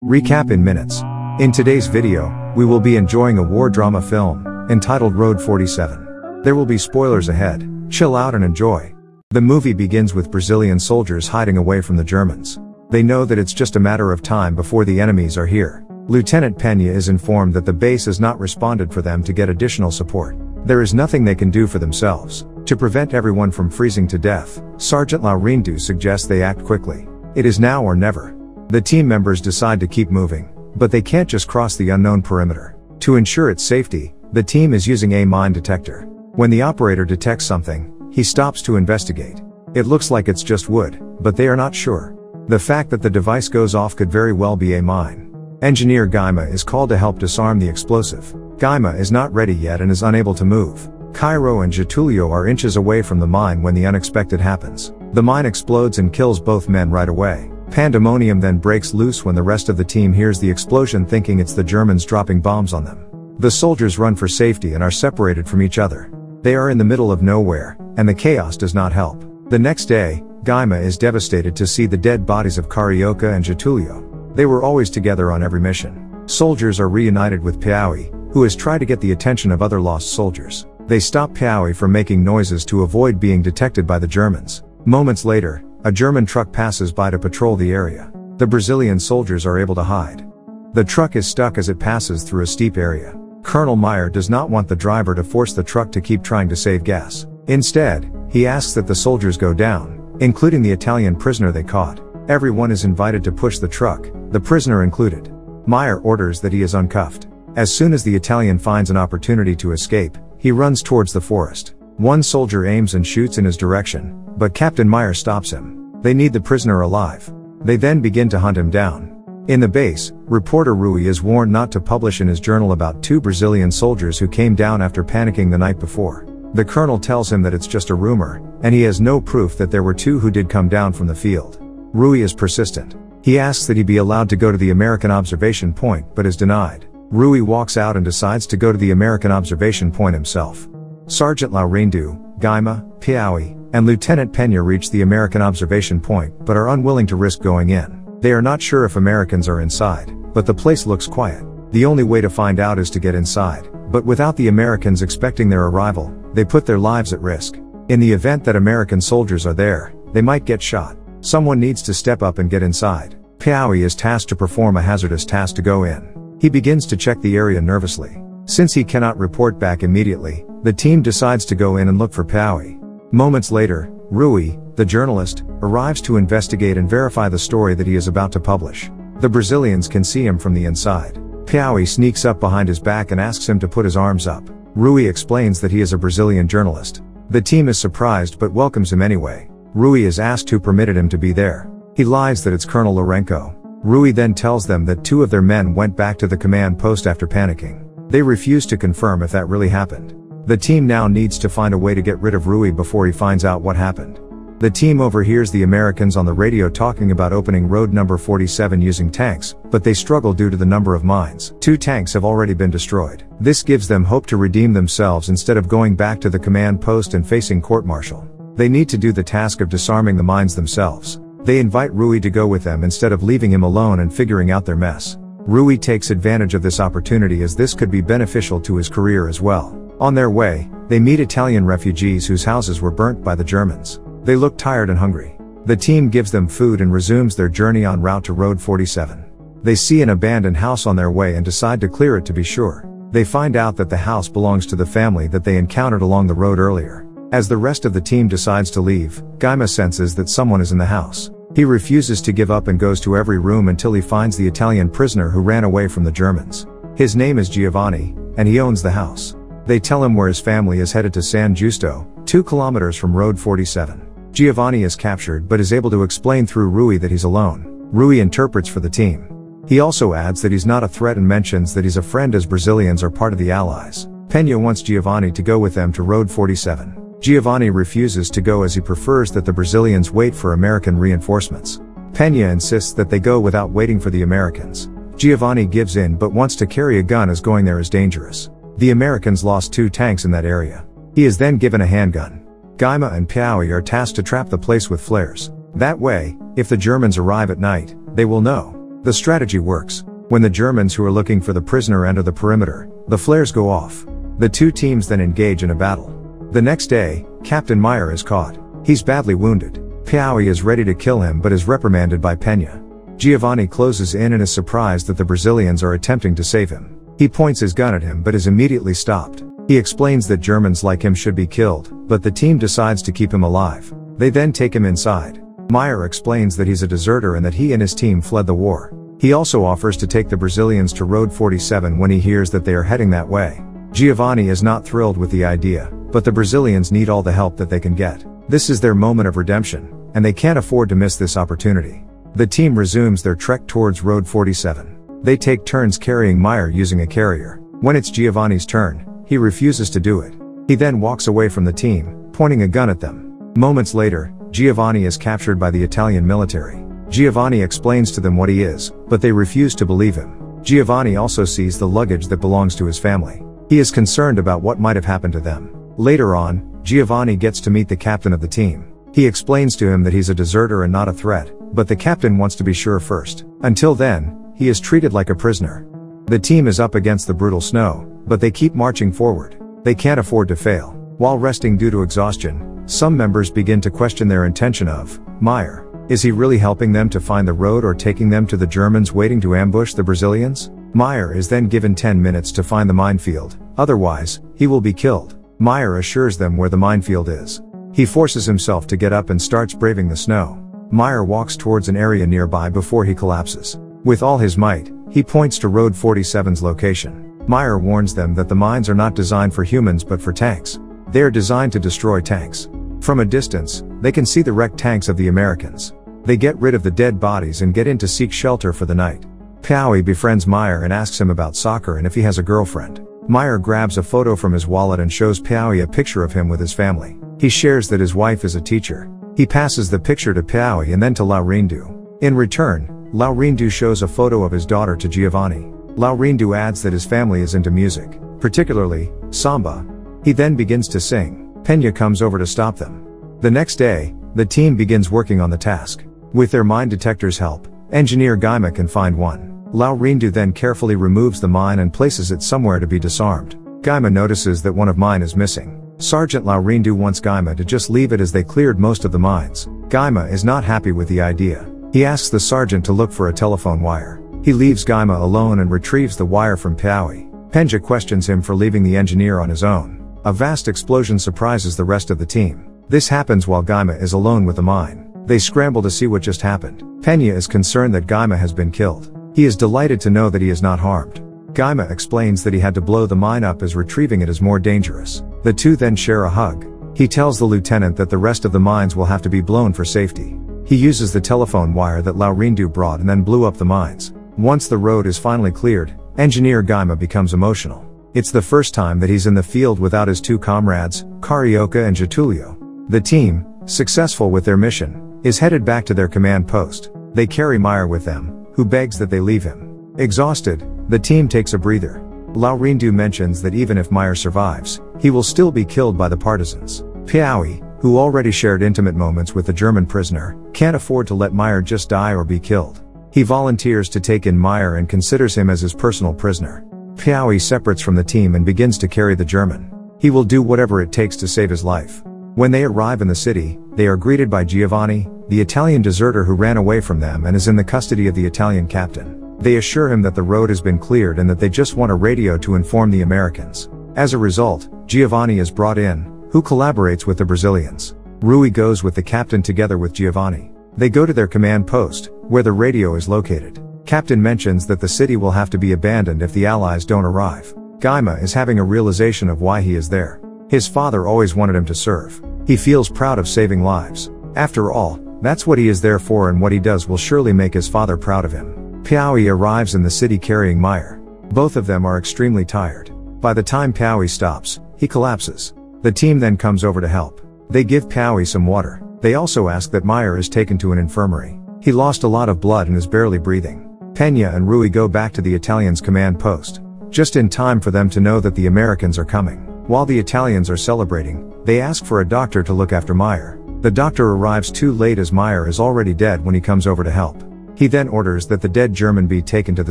Recap in minutes. In today's video, we will be enjoying a war drama film, entitled Road 47. There will be spoilers ahead, chill out and enjoy. The movie begins with Brazilian soldiers hiding away from the Germans. They know that it's just a matter of time before the enemies are here. Lieutenant Pena is informed that the base has not responded for them to get additional support. There is nothing they can do for themselves. To prevent everyone from freezing to death, Sergeant Laurindo suggests they act quickly. It is now or never. The team members decide to keep moving, but they can't just cross the unknown perimeter. To ensure its safety, the team is using a mine detector. When the operator detects something, he stops to investigate. It looks like it's just wood, but they are not sure. The fact that the device goes off could very well be a mine. Engineer Gaima is called to help disarm the explosive. Gaima is not ready yet and is unable to move. Cairo and Getulio are inches away from the mine when the unexpected happens. The mine explodes and kills both men right away. Pandemonium then breaks loose when the rest of the team hears the explosion, thinking it's the Germans dropping bombs on them. The soldiers run for safety and are separated from each other. They are in the middle of nowhere, and the chaos does not help. The next day, Gaima is devastated to see the dead bodies of Carioca and Getulio. They were always together on every mission. Soldiers are reunited with Piauí, who has tried to get the attention of other lost soldiers. They stop Piauí from making noises to avoid being detected by the Germans. Moments later, a German truck passes by to patrol the area. The Brazilian soldiers are able to hide. The truck is stuck as it passes through a steep area. Colonel Meyer does not want the driver to force the truck to keep trying to save gas. Instead, he asks that the soldiers go down, including the Italian prisoner they caught. Everyone is invited to push the truck, the prisoner included. Meyer orders that he is uncuffed. As soon as the Italian finds an opportunity to escape, he runs towards the forest. One soldier aims and shoots in his direction, but Captain Meyer stops him. They need the prisoner alive. They then begin to hunt him down. In the base, reporter Rui is warned not to publish in his journal about two Brazilian soldiers who came down after panicking the night before. The colonel tells him that it's just a rumor, and he has no proof that there were two who did come down from the field. Rui is persistent. He asks that he be allowed to go to the American observation point, but is denied. Rui walks out and decides to go to the American observation point himself. Sergeant Laurindo, Gaima, Piauí, and Lieutenant Pena reach the American observation point, but are unwilling to risk going in. They are not sure if Americans are inside, but the place looks quiet. The only way to find out is to get inside, but without the Americans expecting their arrival, they put their lives at risk. In the event that American soldiers are there, they might get shot. Someone needs to step up and get inside. Piauí is tasked to perform a hazardous task to go in. He begins to check the area nervously. Since he cannot report back immediately, the team decides to go in and look for Piauí. Moments later, Rui, the journalist, arrives to investigate and verify the story that he is about to publish. The Brazilians can see him from the inside. Piauí sneaks up behind his back and asks him to put his arms up. Rui explains that he is a Brazilian journalist. The team is surprised but welcomes him anyway. Rui is asked who permitted him to be there. He lies that it's Colonel Lourenço. Rui then tells them that two of their men went back to the command post after panicking. They refuse to confirm if that really happened. The team now needs to find a way to get rid of Rui before he finds out what happened. The team overhears the Americans on the radio talking about opening road number 47 using tanks, but they struggle due to the number of mines. 2 tanks have already been destroyed. This gives them hope to redeem themselves instead of going back to the command post and facing court-martial. They need to do the task of disarming the mines themselves. They invite Rui to go with them instead of leaving him alone and figuring out their mess. Rui takes advantage of this opportunity as this could be beneficial to his career as well. On their way, they meet Italian refugees whose houses were burnt by the Germans. They look tired and hungry. The team gives them food and resumes their journey en route to Road 47. They see an abandoned house on their way and decide to clear it to be sure. They find out that the house belongs to the family that they encountered along the road earlier. As the rest of the team decides to leave, Gaima senses that someone is in the house. He refuses to give up and goes to every room until he finds the Italian prisoner who ran away from the Germans. His name is Giovanni, and he owns the house. They tell him where his family is headed to San Justo, 2 kilometers from Road 47. Giovanni is captured but is able to explain through Rui that he's alone. Rui interprets for the team. He also adds that he's not a threat and mentions that he's a friend as Brazilians are part of the Allies. Pena wants Giovanni to go with them to Road 47. Giovanni refuses to go as he prefers that the Brazilians wait for American reinforcements. Pena insists that they go without waiting for the Americans. Giovanni gives in but wants to carry a gun as going there is dangerous. The Americans lost 2 tanks in that area. He is then given a handgun. Gaima and Piauí are tasked to trap the place with flares. That way, if the Germans arrive at night, they will know. The strategy works. When the Germans who are looking for the prisoner enter the perimeter, the flares go off. The two teams then engage in a battle. The next day, Captain Meyer is caught. He's badly wounded. Piaui is ready to kill him but is reprimanded by Pena. Giovanni closes in and is surprised that the Brazilians are attempting to save him. He points his gun at him but is immediately stopped. He explains that Germans like him should be killed, but the team decides to keep him alive. They then take him inside. Meyer explains that he's a deserter and that he and his team fled the war. He also offers to take the Brazilians to Road 47 when he hears that they are heading that way. Giovanni is not thrilled with the idea, but the Brazilians need all the help that they can get. This is their moment of redemption, and they can't afford to miss this opportunity. The team resumes their trek towards Road 47. They take turns carrying Meyer using a carrier. When it's Giovanni's turn, he refuses to do it. He then walks away from the team, pointing a gun at them. Moments later, Giovanni is captured by the Italian military. Giovanni explains to them what he is, but they refuse to believe him. Giovanni also sees the luggage that belongs to his family. He is concerned about what might have happened to them. Later on, Giovanni gets to meet the captain of the team. He explains to him that he's a deserter and not a threat, but the captain wants to be sure first. Until then, he is treated like a prisoner. The team is up against the brutal snow, but they keep marching forward. They can't afford to fail. While resting due to exhaustion, some members begin to question their intention of Meyer. Is he really helping them to find the road or taking them to the Germans waiting to ambush the Brazilians? Meyer is then given 10 minutes to find the minefield, otherwise, he will be killed. Meyer assures them where the minefield is. He forces himself to get up and starts braving the snow. Meyer walks towards an area nearby before he collapses. With all his might, he points to Road 47's location. Meyer warns them that the mines are not designed for humans but for tanks. They are designed to destroy tanks. From a distance, they can see the wrecked tanks of the Americans. They get rid of the dead bodies and get in to seek shelter for the night. Piaui befriends Meyer and asks him about soccer and if he has a girlfriend. Meyer grabs a photo from his wallet and shows Piaui a picture of him with his family. He shares that his wife is a teacher. He passes the picture to Piaui and then to Laurindu. In return, Laurindu shows a photo of his daughter to Giovanni. Laurindu adds that his family is into music, particularly samba. He then begins to sing. Pena comes over to stop them. The next day, the team begins working on the task. With their mine detector's help, engineer Gaima can find one. Laurindu then carefully removes the mine and places it somewhere to be disarmed. Gaima notices that one of mine is missing. Sergeant Laurindu wants Gaima to just leave it as they cleared most of the mines. Gaima is not happy with the idea. He asks the sergeant to look for a telephone wire. He leaves Gaima alone and retrieves the wire from Piaui. Penja questions him for leaving the engineer on his own. A vast explosion surprises the rest of the team. This happens while Gaima is alone with the mine. They scramble to see what just happened. Pena is concerned that Gaima has been killed. He is delighted to know that he is not harmed. Gaima explains that he had to blow the mine up as retrieving it is more dangerous. The two then share a hug. He tells the lieutenant that the rest of the mines will have to be blown for safety. He uses the telephone wire that Laurindu brought and then blew up the mines. Once the road is finally cleared, engineer Gaima becomes emotional. It's the first time that he's in the field without his two comrades, Carioca and Getulio. The team, successful with their mission, is headed back to their command post. They carry Meyer with them, who begs that they leave him. Exhausted, the team takes a breather. Laurindu mentions that even if Meyer survives, he will still be killed by the partisans. Piaui, who already shared intimate moments with the German prisoner, can't afford to let Meyer just die or be killed. He volunteers to take in Meyer and considers him as his personal prisoner. Piaui separates from the team and begins to carry the German. He will do whatever it takes to save his life. When they arrive in the city, they are greeted by Giovanni, the Italian deserter who ran away from them and is in the custody of the Italian captain. They assure him that the road has been cleared and that they just want a radio to inform the Americans. As a result, Giovanni is brought in, who collaborates with the Brazilians. Rui goes with the captain together with Giovanni. They go to their command post, where the radio is located. Captain mentions that the city will have to be abandoned if the Allies don't arrive. Gaima is having a realization of why he is there. His father always wanted him to serve. He feels proud of saving lives. After all, that's what he is there for, and what he does will surely make his father proud of him. Piaui arrives in the city carrying Meyer. Both of them are extremely tired. By the time Piaui stops, he collapses. The team then comes over to help. They give Piaui some water. They also ask that Meyer is taken to an infirmary. He lost a lot of blood and is barely breathing. Pena and Rui go back to the Italians' command post, just in time for them to know that the Americans are coming. While the Italians are celebrating, they ask for a doctor to look after Meyer. The doctor arrives too late as Meyer is already dead when he comes over to help. He then orders that the dead German be taken to the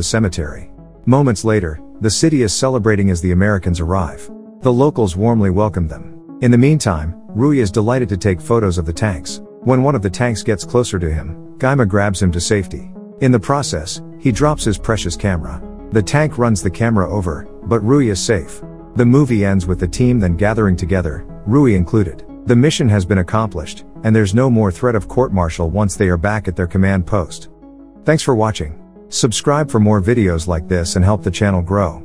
cemetery. Moments later, the city is celebrating as the Americans arrive. The locals warmly welcome them. In the meantime, Rui is delighted to take photos of the tanks. When one of the tanks gets closer to him, Gaima grabs him to safety. In the process, he drops his precious camera. The tank runs the camera over, but Rui is safe. The movie ends with the team then gathering together, Rui included. The mission has been accomplished, and there's no more threat of court-martial once they are back at their command post. Thanks for watching. Subscribe for more videos like this and help the channel grow.